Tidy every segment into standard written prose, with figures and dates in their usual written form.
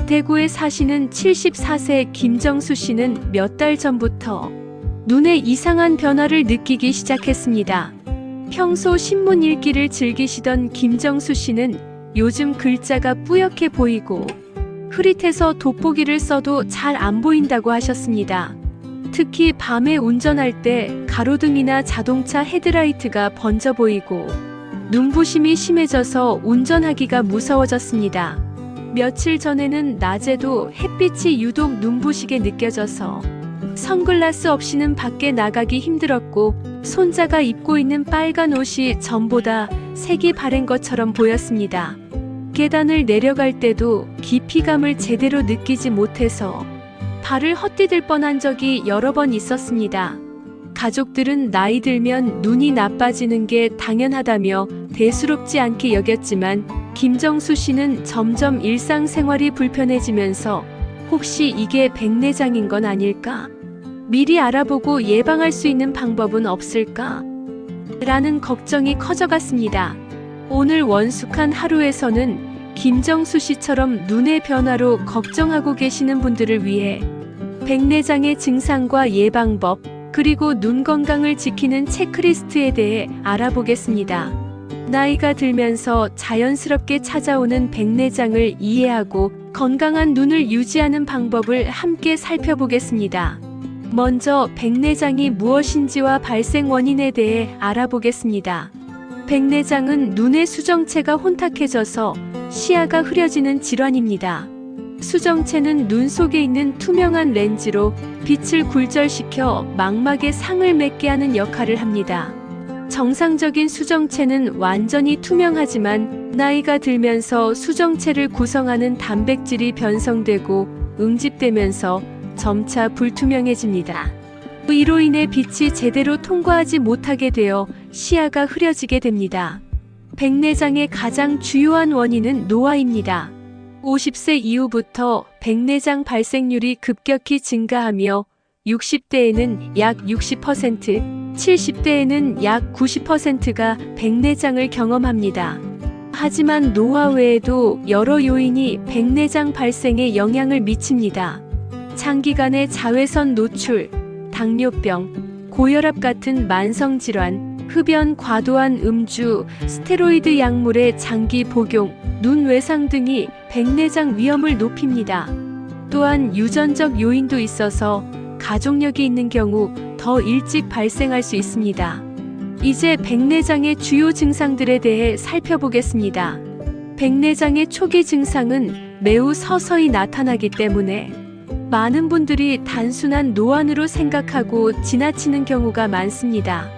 대구에 사시는 74세 김정수 씨는 몇 달 전부터 눈에 이상한 변화를 느끼기 시작했습니다. 평소 신문 읽기를 즐기시던 김정수 씨는 요즘 글자가 뿌옇게 보이고 흐릿해서 돋보기를 써도 잘 안 보인다고 하셨습니다. 특히 밤에 운전할 때 가로등이나 자동차 헤드라이트가 번져 보이고 눈부심이 심해져서 운전하기가 무서워졌습니다. 며칠 전에는 낮에도 햇빛이 유독 눈부시게 느껴져서 선글라스 없이는 밖에 나가기 힘들었고 손자가 입고 있는 빨간 옷이 전보다 색이 바랜 것처럼 보였습니다. 계단을 내려갈 때도 깊이감을 제대로 느끼지 못해서 발을 헛디딜 뻔한 적이 여러 번 있었습니다. 가족들은 나이 들면 눈이 나빠지는 게 당연하다며 대수롭지 않게 여겼지만 김정수 씨는 점점 일상생활이 불편해지면서 혹시 이게 백내장인 건 아닐까? 미리 알아보고 예방할 수 있는 방법은 없을까? 라는 걱정이 커져갔습니다. 오늘 원숙한 하루에서는 김정수 씨처럼 눈의 변화로 걱정하고 계시는 분들을 위해 백내장의 증상과 예방법, 그리고 눈 건강을 지키는 체크리스트에 대해 알아보겠습니다. 나이가 들면서 자연스럽게 찾아오는 백내장을 이해하고 건강한 눈을 유지하는 방법을 함께 살펴보겠습니다. 먼저 백내장이 무엇인지와 발생 원인에 대해 알아보겠습니다. 백내장은 눈의 수정체가 혼탁해져서 시야가 흐려지는 질환입니다. 수정체는 눈 속에 있는 투명한 렌즈로 빛을 굴절시켜 망막에 상을 맺게 하는 역할을 합니다. 정상적인 수정체는 완전히 투명하지만 나이가 들면서 수정체를 구성하는 단백질이 변성되고 응집되면서 점차 불투명해집니다. 이로 인해 빛이 제대로 통과하지 못하게 되어 시야가 흐려지게 됩니다. 백내장의 가장 주요한 원인은 노화입니다. 50세 이후부터 백내장 발생률이 급격히 증가하며 60대에는 약 60%, 70대에는 약 90%가 백내장을 경험합니다. 하지만 노화 외에도 여러 요인이 백내장 발생에 영향을 미칩니다. 장기간의 자외선 노출, 당뇨병, 고혈압 같은 만성질환, 흡연 과도한 음주, 스테로이드 약물의 장기 복용, 눈 외상 등이 백내장 위험을 높입니다. 또한 유전적 요인도 있어서 가족력이 있는 경우 더 일찍 발생할 수 있습니다. 이제 백내장의 주요 증상들에 대해 살펴보겠습니다. 백내장의 초기 증상은 매우 서서히 나타나기 때문에 많은 분들이 단순한 노안으로 생각하고 지나치는 경우가 많습니다.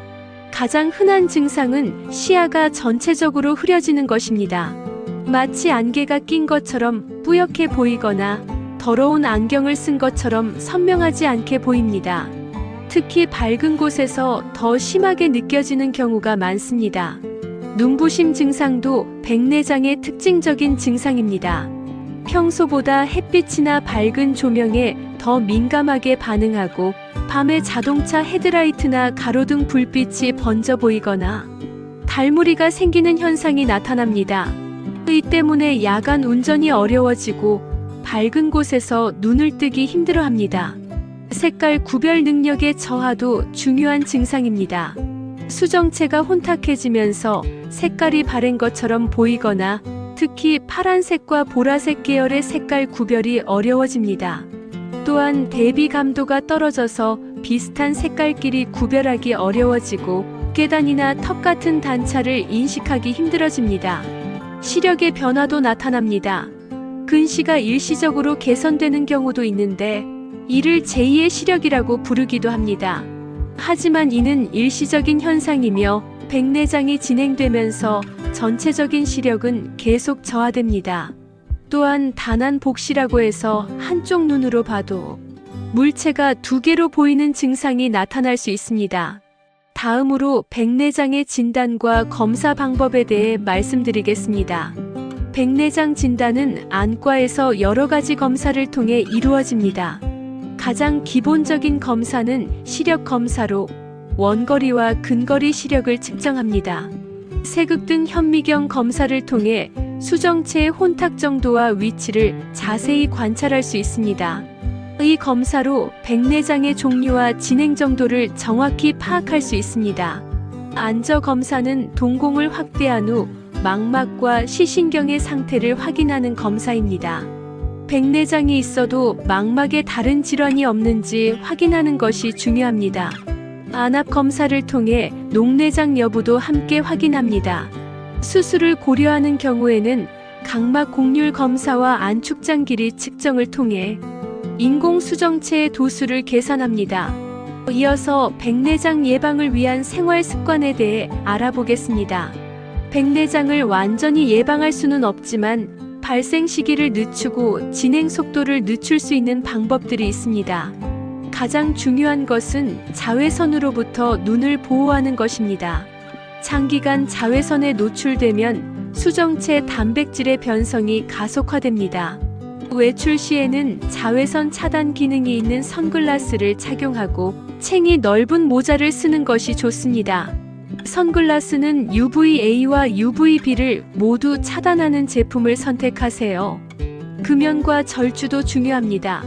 가장 흔한 증상은 시야가 전체적으로 흐려지는 것입니다. 마치 안개가 낀 것처럼 뿌옇게 보이거나 더러운 안경을 쓴 것처럼 선명하지 않게 보입니다. 특히 밝은 곳에서 더 심하게 느껴지는 경우가 많습니다. 눈부심 증상도 백내장의 특징적인 증상입니다. 평소보다 햇빛이나 밝은 조명에 더 민감하게 반응하고 밤에 자동차 헤드라이트나 가로등 불빛이 번져 보이거나 달무리가 생기는 현상이 나타납니다. 이 때문에 야간 운전이 어려워지고 밝은 곳에서 눈을 뜨기 힘들어합니다. 색깔 구별 능력의 저하도 중요한 증상입니다. 수정체가 혼탁해지면서 색깔이 바랜 것처럼 보이거나 특히 파란색과 보라색 계열의 색깔 구별이 어려워집니다. 또한 대비 감도가 떨어져서 비슷한 색깔끼리 구별하기 어려워지고 계단이나 턱 같은 단차를 인식하기 힘들어집니다. 시력의 변화도 나타납니다. 근시가 일시적으로 개선되는 경우도 있는데 이를 제2의 시력이라고 부르기도 합니다. 하지만 이는 일시적인 현상이며 백내장이 진행되면서 전체적인 시력은 계속 저하됩니다. 또한 단안복시라고 해서 한쪽 눈으로 봐도 물체가 두 개로 보이는 증상이 나타날 수 있습니다. 다음으로 백내장의 진단과 검사 방법에 대해 말씀드리겠습니다. 백내장 진단은 안과에서 여러 가지 검사를 통해 이루어집니다. 가장 기본적인 검사는 시력 검사로 원거리와 근거리 시력을 측정합니다. 세극등 현미경 검사를 통해 수정체의 혼탁 정도와 위치를 자세히 관찰할 수 있습니다. 이 검사로 백내장의 종류와 진행 정도를 정확히 파악할 수 있습니다. 안저 검사는 동공을 확대한 후 망막과 시신경의 상태를 확인하는 검사입니다. 백내장이 있어도 망막에 다른 질환이 없는지 확인하는 것이 중요합니다. 안압 검사를 통해 녹내장 여부도 함께 확인합니다. 수술을 고려하는 경우에는 각막 곡률 검사와 안축장 길이 측정을 통해 인공 수정체의 도수를 계산합니다. 이어서 백내장 예방을 위한 생활 습관에 대해 알아보겠습니다. 백내장을 완전히 예방할 수는 없지만 발생 시기를 늦추고 진행 속도를 늦출 수 있는 방법들이 있습니다. 가장 중요한 것은 자외선으로부터 눈을 보호하는 것입니다. 장기간 자외선에 노출되면 수정체 단백질의 변성이 가속화됩니다. 외출 시에는 자외선 차단 기능이 있는 선글라스를 착용하고 챙이 넓은 모자를 쓰는 것이 좋습니다. 선글라스는 UVA와 UVB를 모두 차단하는 제품을 선택하세요. 금연과 절주도 중요합니다.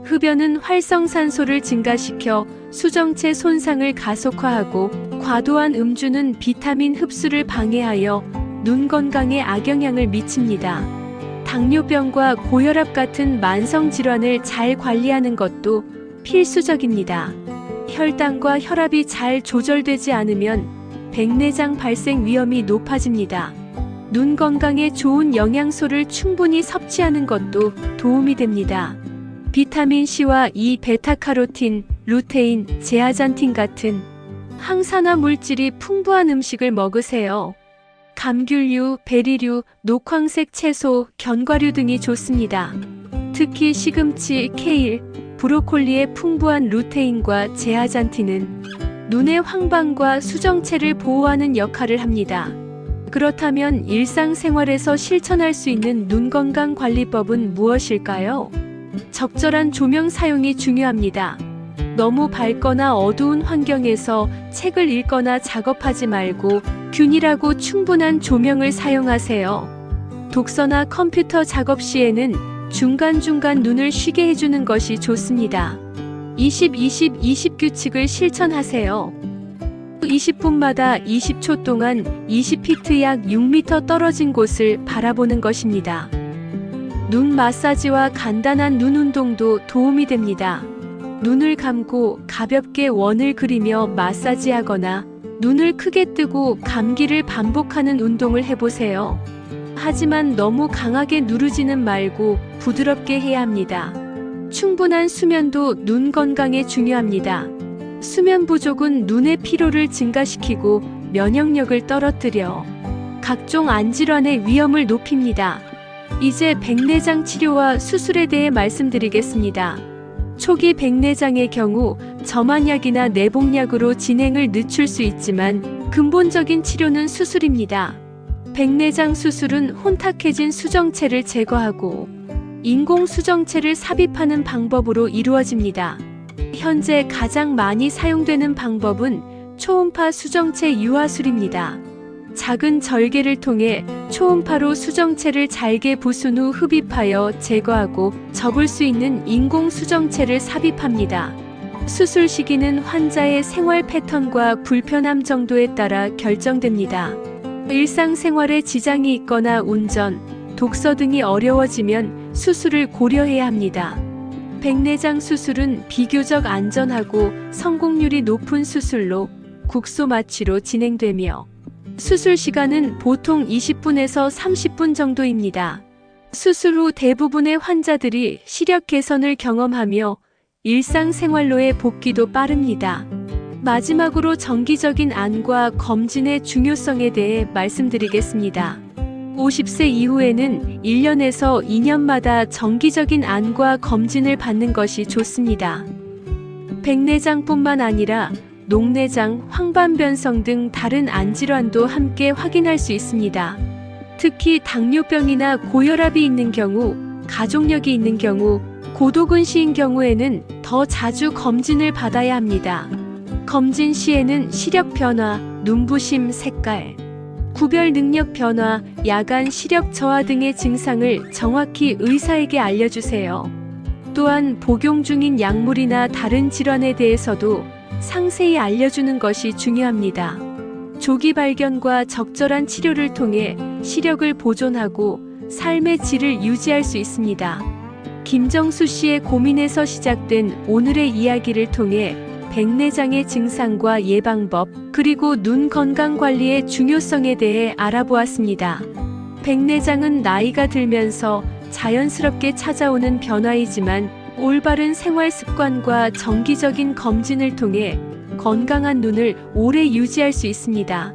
흡연은 활성산소를 증가시켜 수정체 손상을 가속화하고 과도한 음주는 비타민 흡수를 방해하여 눈 건강에 악영향을 미칩니다. 당뇨병과 고혈압 같은 만성 질환을 잘 관리하는 것도 필수적입니다. 혈당과 혈압이 잘 조절되지 않으면 백내장 발생 위험이 높아집니다. 눈 건강에 좋은 영양소를 충분히 섭취하는 것도 도움이 됩니다. 비타민 C와 E, 베타카로틴, 루테인, 제아잔틴 같은 항산화 물질이 풍부한 음식을 먹으세요. 감귤류, 베리류, 녹황색 채소, 견과류 등이 좋습니다. 특히 시금치, 케일, 브로콜리의 풍부한 루테인과 제아잔틴은 눈의 황반과 수정체를 보호하는 역할을 합니다. 그렇다면 일상생활에서 실천할 수 있는 눈 건강 관리법은 무엇일까요? 적절한 조명 사용이 중요합니다. 너무 밝거나 어두운 환경에서 책을 읽거나 작업하지 말고 균일하고 충분한 조명을 사용하세요. 독서나 컴퓨터 작업 시에는 중간중간 눈을 쉬게 해주는 것이 좋습니다. 20-20-20 규칙을 실천하세요. 20분마다 20초 동안 20피트 약 6m 떨어진 곳을 바라보는 것입니다. 눈 마사지와 간단한 눈 운동도 도움이 됩니다. 눈을 감고 가볍게 원을 그리며 마사지하거나 눈을 크게 뜨고 감기를 반복하는 운동을 해보세요. 하지만 너무 강하게 누르지는 말고 부드럽게 해야 합니다. 충분한 수면도 눈 건강에 중요합니다. 수면 부족은 눈의 피로를 증가시키고 면역력을 떨어뜨려 각종 안질환의 위험을 높입니다. 이제 백내장 치료와 수술에 대해 말씀드리겠습니다. 초기 백내장의 경우 점안약이나 내복약으로 진행을 늦출 수 있지만 근본적인 치료는 수술입니다. 백내장 수술은 혼탁해진 수정체를 제거하고 인공 수정체를 삽입하는 방법으로 이루어집니다. 현재 가장 많이 사용되는 방법은 초음파 수정체 유화술입니다. 작은 절개를 통해 초음파로 수정체를 잘게 부순 후 흡입하여 제거하고 접을 수 있는 인공 수정체를 삽입합니다. 수술 시기는 환자의 생활 패턴과 불편함 정도에 따라 결정됩니다. 일상생활에 지장이 있거나 운전, 독서 등이 어려워지면 수술을 고려해야 합니다. 백내장 수술은 비교적 안전하고 성공률이 높은 수술로 국소 마취로 진행되며 수술 시간은 보통 20분에서 30분 정도입니다. 수술 후 대부분의 환자들이 시력 개선을 경험하며 일상생활로의 복귀도 빠릅니다. 마지막으로 정기적인 안과 검진의 중요성에 대해 말씀드리겠습니다. 50세 이후에는 1년에서 2년마다 정기적인 안과 검진을 받는 것이 좋습니다. 백내장뿐만 아니라 녹내장, 황반변성 등 다른 안질환도 함께 확인할 수 있습니다. 특히 당뇨병이나 고혈압이 있는 경우, 가족력이 있는 경우, 고도근시인 경우에는 더 자주 검진을 받아야 합니다. 검진 시에는 시력 변화, 눈부심, 색깔, 구별 능력 변화, 야간 시력 저하 등의 증상을 정확히 의사에게 알려주세요. 또한 복용 중인 약물이나 다른 질환에 대해서도 상세히 알려주는 것이 중요합니다. 조기 발견과 적절한 치료를 통해 시력을 보존하고 삶의 질을 유지할 수 있습니다. 김정수 씨의 고민에서 시작된 오늘의 이야기를 통해 백내장의 증상과 예방법, 그리고 눈 건강 관리의 중요성에 대해 알아보았습니다. 백내장은 나이가 들면서 자연스럽게 찾아오는 변화이지만 올바른 생활 습관과 정기적인 검진을 통해 건강한 눈을 오래 유지할 수 있습니다.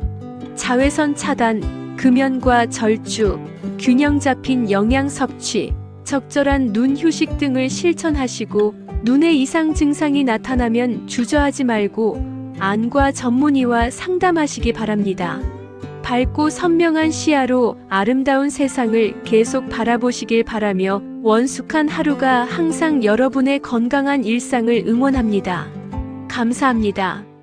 자외선 차단, 금연과 절주, 균형 잡힌 영양 섭취, 적절한 눈 휴식 등을 실천하시고 눈의 이상 증상이 나타나면 주저하지 말고 안과 전문의와 상담하시기 바랍니다. 밝고 선명한 시야로 아름다운 세상을 계속 바라보시길 바라며 원숙한 하루가 항상 여러분의 건강한 일상을 응원합니다. 감사합니다.